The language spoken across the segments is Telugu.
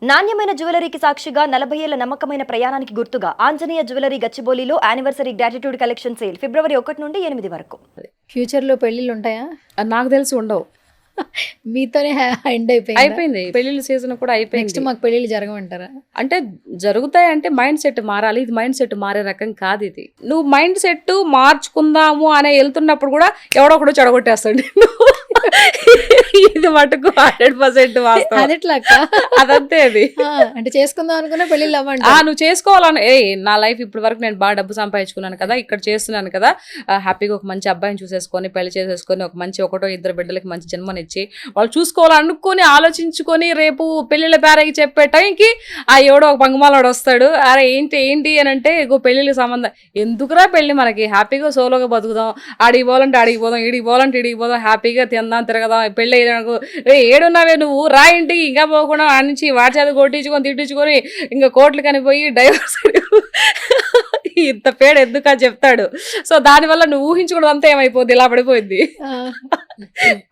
నాణ్యమైన జ్యువెలరీకి సాక్షిగా 40 ఏళ్ల నమ్మకమైన ప్రయాణానికి గుర్తుగా ఆంజనేయ జ్యువెలరీ గచ్చిబౌలిలో anniversary gratitude collection sale February 1 నుండి 8 వరకు. ఫ్యూచర్లో పెళ్ళిళ్ళు ఉంటాయా? అది నాకు తెలిసి ఉండవు. మీతోనే ఎండ్ అయిపోయింది పెళ్లిళ్ళ సీజన్ కూడా నెక్స్ట్ అయిపోయింది. మాకు పెళ్ళిళ్ళు జరగమంటారా? అంటే జరుగుతాయి అంటే మైండ్ సెట్ మారాలి. ఇది మైండ్ సెట్ మారే రకం కాదు ఇది. నువ్వు మైండ్ సెట్ మార్చుకుందాము అనే వెళ్తున్నప్పుడు కూడా ఎవడో ఒకడు చెడగొట్టేస్తాడు. ఇది మటుకు 100% వాస్తవం. అదెట్లా అక్క? అదంతే అది. అంటే చేసుకుందాం అనుకున్నా పెళ్ళిళ్ళు అవ్వండి. నువ్వు చేసుకోవాలని నా లైఫ్ ఇప్పటి వరకు నేను బాగా డబ్బు సంపాదించుకున్నాను కదా, ఇక్కడ చేస్తున్నాను కదా, హ్యాపీగా ఒక మంచి అబ్బాయిని చూసేసుకొని పెళ్లి చేసేసుకొని ఒక మంచి ఒకటో ఇద్దరు బిడ్డలకి మంచి జన్మనిచ్చి వాళ్ళు చూసుకోవాలనుకొని ఆలోచించుకొని రేపు పెళ్లిళ్ళ పేరకి చెప్పే టైంకి ఎవడో ఒక పంగమాలోడు వస్తాడు. అరే ఏంటి అని అంటే పెళ్లిళ్ళకి సంబంధం ఎందుకురా పెళ్లి, మనకి హ్యాపీగా సోలోగా బతుకుదాం, ఆడికి పోవాలంటే ఆడికి పోదాం, ఈడికి పోవాలంటే ఈడికి పోదాం, హ్యాపీగా తిందాం తిరగదాం, పెళ్ళి అయినాకు ఏడున్నావే నువ్వు రా ఇంటికి, ఇంకా పోకుండా ఆ నుంచి వాటి చేత కొట్టించుకొని తిట్టించుకొని ఇంకా కోట్లు కనిపోయి డైవర్స్ ఇంత పేడ ఎందుకు అని చెప్తాడు. సో దానివల్ల నువ్వు ఊహించుకోవడం ఏమైపోద్ది, ఇలా పడిపోయింది.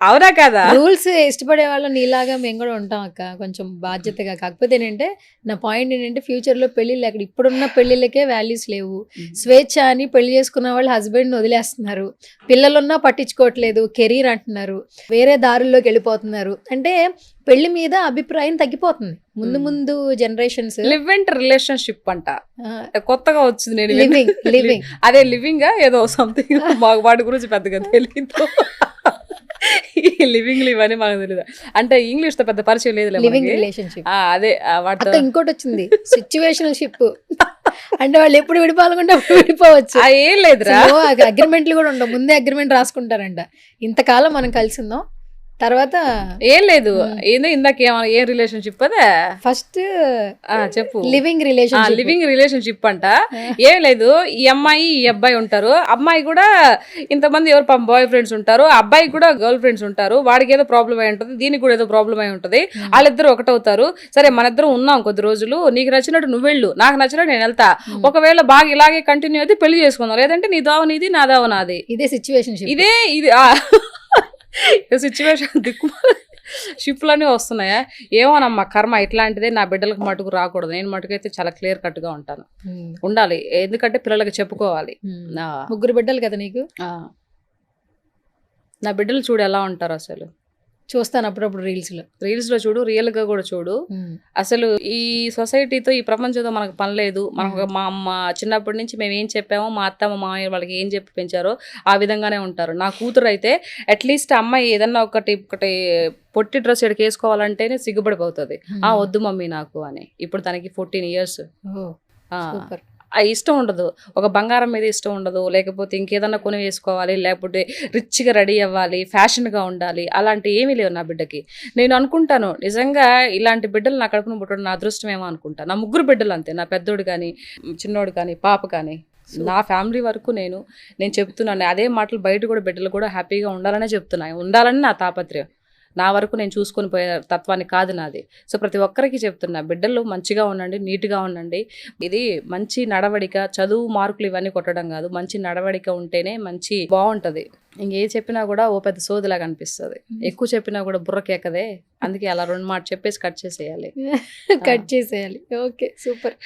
అవునా కదా? రూల్స్ ఇష్టపడే వాళ్ళు నీలాగా మేము కూడా ఉంటాం అక్క, కొంచెం బాధ్యతగా. కాకపోతే ఏంటంటే నా పాయింట్ ఏంటంటే ఫ్యూచర్లో పెళ్ళిళ్ళు అక్కడ ఇప్పుడున్న పెళ్ళిళ్ళకే వాల్యూస్ లేవు. స్వేచ్ఛ అని పెళ్లి చేసుకున్న వాళ్ళు హస్బెండ్ని వదిలేస్తున్నారు, పిల్లలున్నా పట్టించుకోవట్లేదు, కెరీర్ అంటున్నారు, వేరే దారుల్లోకి వెళ్ళిపోతున్నారు. అంటే పెళ్లి మీద అభిప్రాయం తగ్గిపోతుంది ముందు ముందు జనరేషన్స్. లివ్ అండ్ రిలేషన్షిప్ అంట కొత్తగా వచ్చింది. నేను లివింగ్ అదే లివింగ్ ఏదో సంథింగ్ మాకు వాటి గురించి పెద్దగా తెలియదు. లివింగ్ లివ్ అని మాకు తెలియదు. అంటే ఇంగ్లీష్ తో పెద్ద పరిచయం లేదు. లివింగ్ రిలేషన్షిప్ అదే వాటితో ఇంకోటి వచ్చింది సిచ్యువేషనల్ షిప్. అంటే వాళ్ళు ఎప్పుడు విడిపోవాలనుకుంటే అప్పుడు విడిపోవచ్చు. ఏం లేదురా, అగ్రిమెంట్లు కూడా ఉండవు, ముందే అగ్రిమెంట్ రాసుకుంటారంట. ఇంతకాలం మనం కలిసి ఉందాం, తర్వాత ఏం లేదు. ఏందో ఇందాక ఏం రిలేషన్షిప్ అదే ఫస్ట్ చెప్పు. Living relationship. లివింగ్ రిలేషన్షిప్ అంట. ఏం లేదు, ఈ అమ్మాయి ఈ అబ్బాయి ఉంటారు, అమ్మాయి కూడా ఇంతమంది ఎవరు బాయ్ ఫ్రెండ్స్ ఉంటారు, అబ్బాయి కూడా గర్ల్ ఫ్రెండ్స్ ఉంటారు. వాడికి ఏదో ప్రాబ్లం అయి ఉంటుంది, దీనికి కూడా ఏదో ప్రాబ్లం అయి ఉంటుంది. వాళ్ళిద్దరు ఒకటవుతారు. సరే మన ఇద్దరు ఉన్నాం కొద్ది రోజులు, నీకు నచ్చినట్టు నువ్వు వెళ్ళు, నాకు నచ్చినట్టు నేను వెళ్తా. ఒకవేళ బాగా ఇలాగే కంటిన్యూ అయితే పెళ్లి చేసుకుందాం, లేదంటే నీ దావ నీది నా దావ నాది. ఇదే సిచ్యువేషన్షిప్. ఇది సిచ్యువేషన్ దిక్కు షిప్లన్నీ వస్తున్నాయా ఏమోనమ్మా, కర్మ ఇట్లాంటిదే. నా బిడ్డలకు మటుకు రాకూడదు. నేను మటుకైతే చాలా క్లియర్ కట్ గా ఉంటాను, ఉండాలి. ఎందుకంటే పిల్లలకి చెప్పుకోవాలి. ముగ్గురు బిడ్డలు కదా నీకు. నా బిడ్డలు చూడు ఎలా ఉంటారు అసలు. చూస్తాను అప్పుడప్పుడు రీల్స్ లో చూడు, రియల్ గా కూడా చూడు. అసలు ఈ సొసైటీతో ఈ ప్రపంచంతో మనకు పని లేదు. మనకు మా అమ్మ చిన్నప్పటి నుంచి మేము ఏం చెప్పామో, మా అత్త మా మామయ్య వాళ్ళకి ఏం చెప్పి పెంచారో ఆ విధంగానే ఉంటారు. నా కూతురు అయితే అట్లీస్ట్ అమ్మాయి ఏదన్నా ఒకటి పొట్టి డ్రెస్ ఎక్కడికి వేసుకోవాలంటేనే సిగ్గుపడిపోతుంది. వద్దు మమ్మీ నాకు అని. ఇప్పుడు తనకి 14 years. ఇష్టం ఉండదు, ఒక బంగారం మీద ఇష్టం ఉండదు, లేకపోతే ఇంకేదన్నా కొని వేసుకోవాలి, లేకపోతే రిచ్గా రెడీ అవ్వాలి, ఫ్యాషన్గా ఉండాలి, అలాంటి ఏమీ లేవు నా బిడ్డకి. నేను అనుకుంటాను నిజంగా ఇలాంటి బిడ్డలు నా కడుపున పుట్టడం నా అదృష్టమేమో అనుకుంటా. నా ముగ్గురు బిడ్డలు అంతే, నా పెద్దోడు కానీ చిన్నోడు కానీ పాప కానీ. నా ఫ్యామిలీ వరకు నేను చెప్తున్నాను అదే మాటలు. బయట కూడా బిడ్డలు కూడా హ్యాపీగా ఉండాలనే చెప్తున్నాను, ఉండాలని నా తాపత్రయం. నా వరకు నేను చూసుకొని పోయే తత్వాన్ని కాదు నాది. సో ప్రతి ఒక్కరికి చెప్తున్నా, బిడ్డలు మంచిగా ఉండండి, నీట్గా ఉండండి. ఇది మంచి నడవడిక, చదువు మార్కులు ఇవన్నీ కొట్టడం కాదు, మంచి నడవడిక ఉంటేనే మంచి బాగుంటుంది. ఇంకే చెప్పినా కూడా ఓ పెద్ద సోదిలాగా అనిపిస్తుంది, ఎక్కువ చెప్పినా కూడా బుర్రకెక్కదే. అందుకే అలా 2 మాట చెప్పేసి కట్ చేసేయాలి. Okay, super.